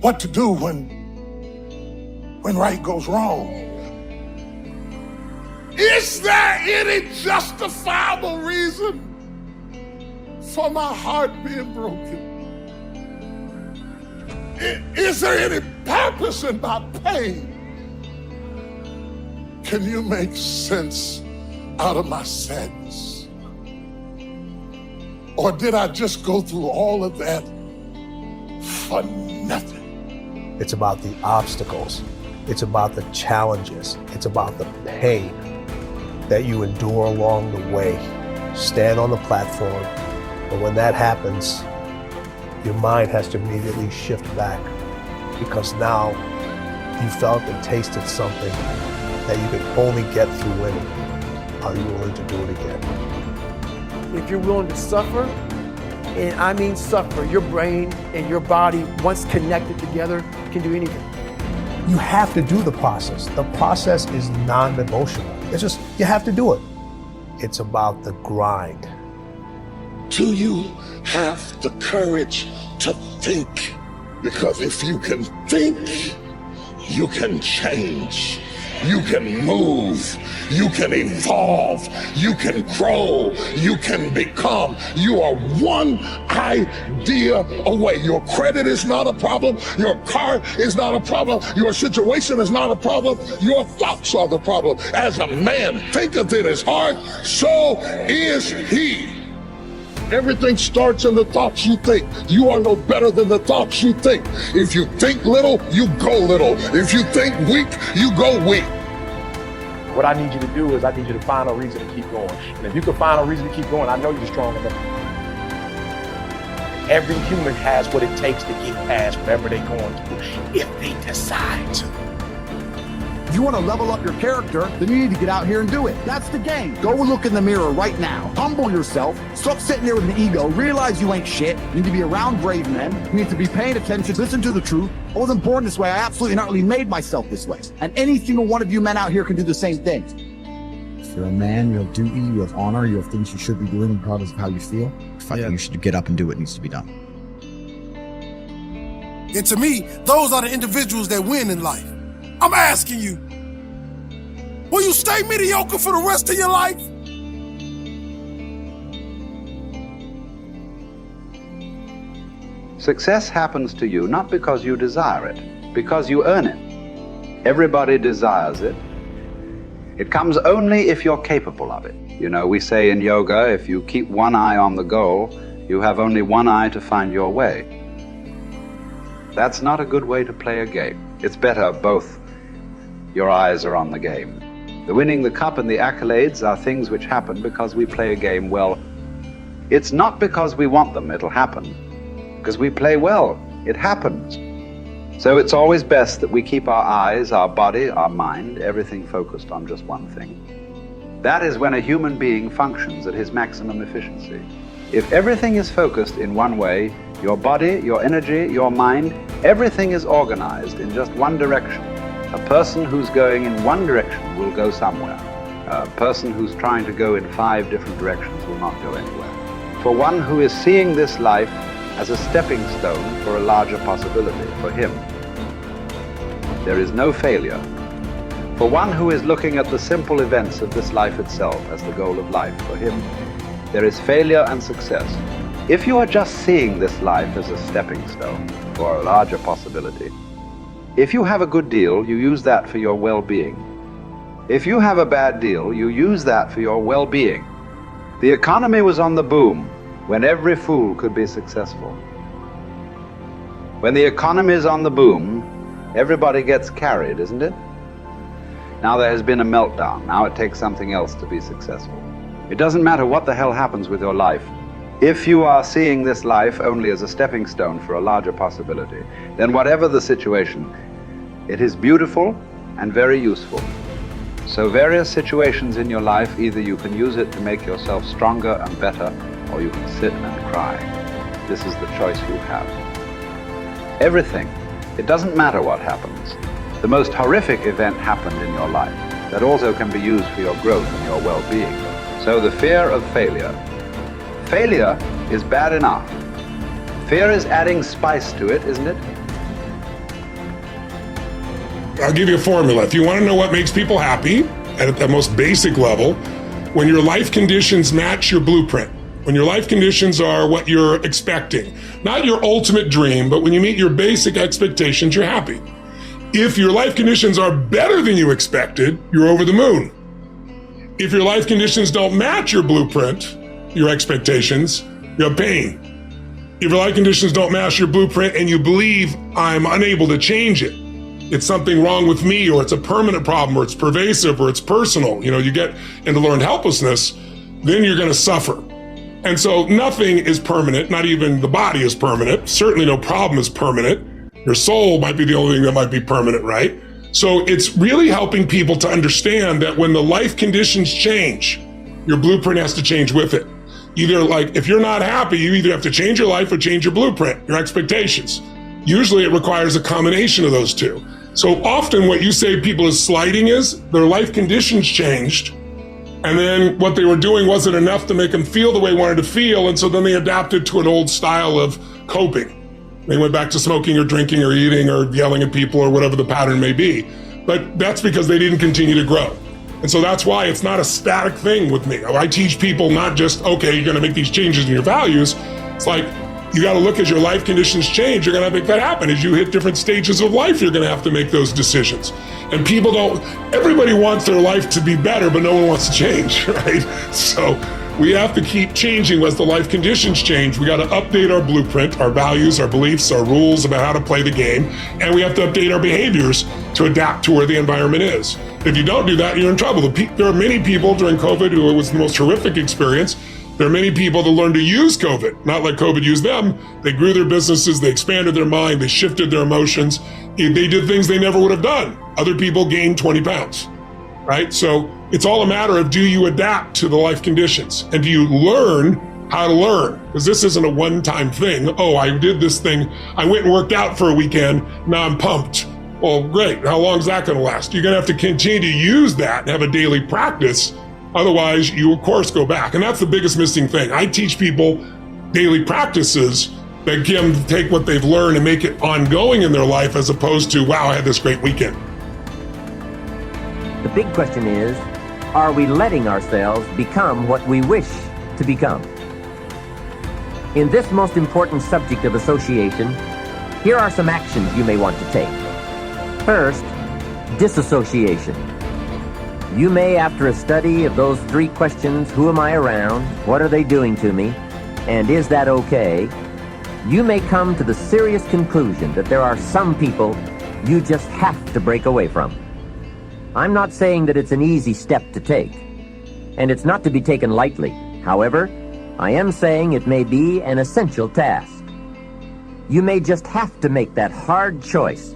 what to do when right goes wrong. Is there any justifiable reason for my heart being broken? Is there any purpose in my pain? Can you make sense out of my sadness? Or did I just go through all of that for nothing? It's about the obstacles. It's about the challenges. It's about the pain that you endure along the way. Stand on the platform, but when that happens, your mind has to immediately shift back, because now you felt and tasted something that you can only get through winning. Are you willing to do it again? If you're willing to suffer, and I mean suffer, your brain and your body, once connected together, can do anything. You have to do the process. The process is non-negotiable. It's just, you have to do it. It's about the grind. Do you have the courage to think? Because if you can think, you can change. You can move, you can evolve, you can grow, you can become. You are one idea away. Your credit is not a problem. Your car is not a problem. Your situation is not a problem. Your thoughts are the problem. As a man thinketh in his heart, so is he. Everything starts in the thoughts you think. You are no better than the thoughts you think. If you think little, you go little. If you think weak, you go weak. What I need you to do is I need you to find a reason to keep going. And if you can find a reason to keep going, I know you're strong enough. Every human has what it takes to get past whatever they're going through if they decide to. If you want to level up your character, then you need to get out here and do it. That's the game. Go look in the mirror right now. Humble yourself. Stop sitting there with an ego. Realize you ain't shit. You need to be around brave men. You need to be paying attention. Listen to the truth. I wasn't born this way. I absolutely not really made myself this way. And any single one of you men out here can do the same thing. If you're a man, you have duty, you have honor, you have things you should be doing regardless of how you feel. You should get up and do what needs to be done. And to me, those are the individuals that win in life. I'm asking you, will you stay mediocre for the rest of your life? Success happens to you not because you desire it, because you earn it. Everybody desires it. It comes only if you're capable of it. You know, we say in yoga, if you keep one eye on the goal, you have only one eye to find your way. That's not a good way to play a game. It's better both your eyes are on the game. The winning the cup and the accolades are things which happen because we play a game well. It's not because we want them, it'll happen. Because we play well, it happens. So it's always best that we keep our eyes, our body, our mind, everything focused on just one thing. That is when a human being functions at his maximum efficiency. If everything is focused in one way, your body, your energy, your mind, everything is organized in just one direction. A person who's going in one direction will go somewhere. A person who's trying to go in 5 different directions will not go anywhere. For one who is seeing this life as a stepping stone for a larger possibility, for him, there is no failure. For one who is looking at the simple events of this life itself as the goal of life, for him, there is failure and success. If you are just seeing this life as a stepping stone for a larger possibility, if you have a good deal, you use that for your well-being. If you have a bad deal, you use that for your well-being. The economy was on the boom when every fool could be successful. When the economy is on the boom, everybody gets carried, isn't it? Now there has been a meltdown. Now it takes something else to be successful. It doesn't matter what the hell happens with your life. If you are seeing this life only as a stepping stone for a larger possibility, then whatever the situation, it is beautiful and very useful. So various situations in your life, either you can use it to make yourself stronger and better, or you can sit and cry. This is the choice you have. Everything. It doesn't matter what happens. The most horrific event happened in your life that also can be used for your growth and your well-being. So the fear of failure. Failure is bad enough. Fear is adding spice to it, isn't it? I'll give you a formula. If you want to know what makes people happy at the most basic level, when your life conditions match your blueprint, when your life conditions are what you're expecting, not your ultimate dream, but when you meet your basic expectations, you're happy. If your life conditions are better than you expected, you're over the moon. If your life conditions don't match your blueprint, your expectations, you have pain. If your life conditions don't match your blueprint and you believe I'm unable to change it, it's something wrong with me, or it's a permanent problem, or it's pervasive, or it's personal, you get into learned helplessness, then you're going to suffer. And so nothing is permanent, not even the body is permanent. Certainly no problem is permanent. Your soul might be the only thing that might be permanent, right? So it's really helping people to understand that when the life conditions change, your blueprint has to change with it. Either if you're not happy, you either have to change your life or change your blueprint, your expectations. Usually it requires a combination of those two. So often what you say people is slighting is their life conditions changed, and then what they were doing wasn't enough to make them feel the way they wanted to feel, and so then they adapted to an old style of coping. They went back to smoking or drinking or eating or yelling at people or whatever the pattern may be. But that's because they didn't continue to grow. And so that's why it's not a static thing with me. I teach people not just, okay, you're going to make these changes in your values. It's like, you got to look as your life conditions change. You're going to make that happen. As you hit different stages of life, you're going to have to make those decisions. And everybody wants their life to be better, but no one wants to change, right? So we have to keep changing as the life conditions change. We got to update our blueprint, our values, our beliefs, our rules about how to play the game. And we have to update our behaviors to adapt to where the environment is. If you don't do that, you're in trouble. There are many people during COVID who it was the most horrific experience. There are many people that learned to use COVID, not like COVID used them. They grew their businesses, they expanded their mind, they shifted their emotions. They did things they never would have done. Other people gained 20 pounds, right? So it's all a matter of, do you adapt to the life conditions? And do you learn how to learn? Because this isn't a one-time thing. Oh, I did this thing. I went and worked out for a weekend. Now I'm pumped. Well, great. How long is that going to last? You're going to have to continue to use that and have a daily practice. Otherwise, you, of course, go back. And that's the biggest missing thing. I teach people daily practices that can take what they've learned and make it ongoing in their life, as opposed to, wow, I had this great weekend. The big question is, are we letting ourselves become what we wish to become? In this most important subject of association, here are some actions you may want to take. First, disassociation. You may, after a study of those 3 questions, who am I around, what are they doing to me, and is that okay, you may come to the serious conclusion that there are some people you just have to break away from. I'm not saying that it's an easy step to take, and it's not to be taken lightly. However, I am saying it may be an essential task. You may just have to make that hard choice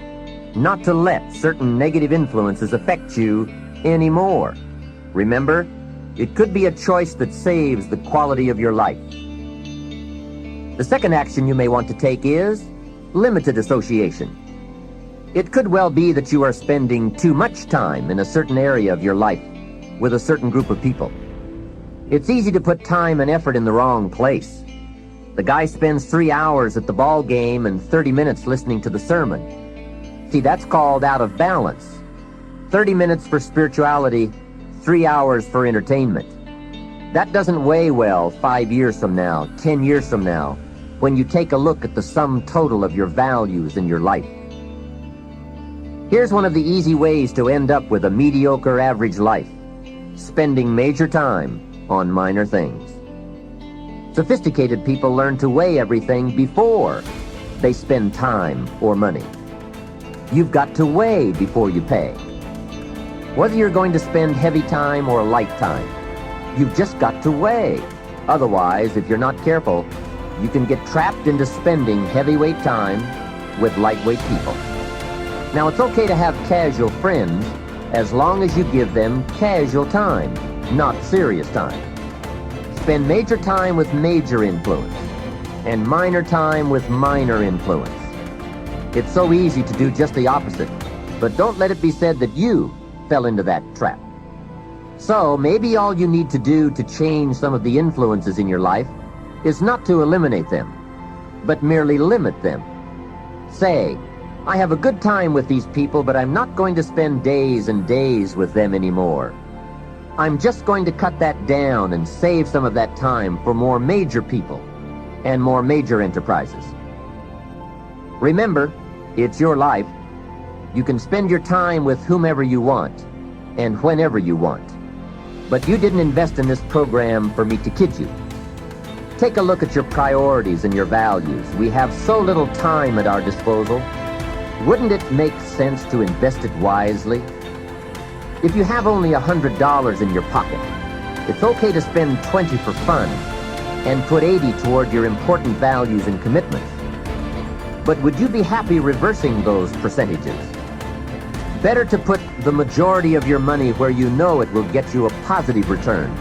not to let certain negative influences affect you anymore. Remember, it could be a choice that saves the quality of your life. The second action you may want to take is limited association. It could well be that you are spending too much time in a certain area of your life with a certain group of people. It's easy to put time and effort in the wrong place. The guy spends 3 hours at the ball game and 30 minutes listening to the sermon. See, that's called out of balance. 30 minutes for spirituality, 3 hours for entertainment. That doesn't weigh well 5 years from now, 10 years from now, when you take a look at the sum total of your values in your life. Here's one of the easy ways to end up with a mediocre average life: spending major time on minor things. Sophisticated people learn to weigh everything before they spend time or money. You've got to weigh before you pay. Whether you're going to spend heavy time or light time, you've just got to weigh. Otherwise, if you're not careful, you can get trapped into spending heavyweight time with lightweight people. Now, it's okay to have casual friends as long as you give them casual time, not serious time. Spend major time with major influence and minor time with minor influence. It's so easy to do just the opposite, but don't let it be said that you fell into that trap. So maybe all you need to do to change some of the influences in your life is not to eliminate them, but merely limit them. Say, I have a good time with these people, but I'm not going to spend days and days with them anymore. I'm just going to cut that down and save some of that time for more major people and more major enterprises. Remember, it's your life. You can spend your time with whomever you want and whenever you want. But you didn't invest in this program for me to kid you. Take a look at your priorities and your values. We have so little time at our disposal. Wouldn't it make sense to invest it wisely? If you have only $100 in your pocket, it's okay to spend 20 for fun and put 80 toward your important values and commitments. But would you be happy reversing those percentages? Better to put the majority of your money where you know it will get you a positive return,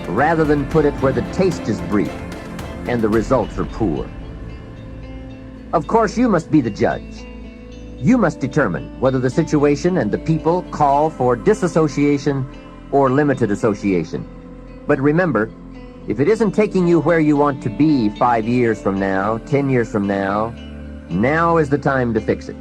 rather than put it where the taste is brief and the results are poor. Of course, you must be the judge. You must determine whether the situation and the people call for disassociation or limited association. But remember, if it isn't taking you where you want to be 5 years from now, 10 years from now, now is the time to fix it.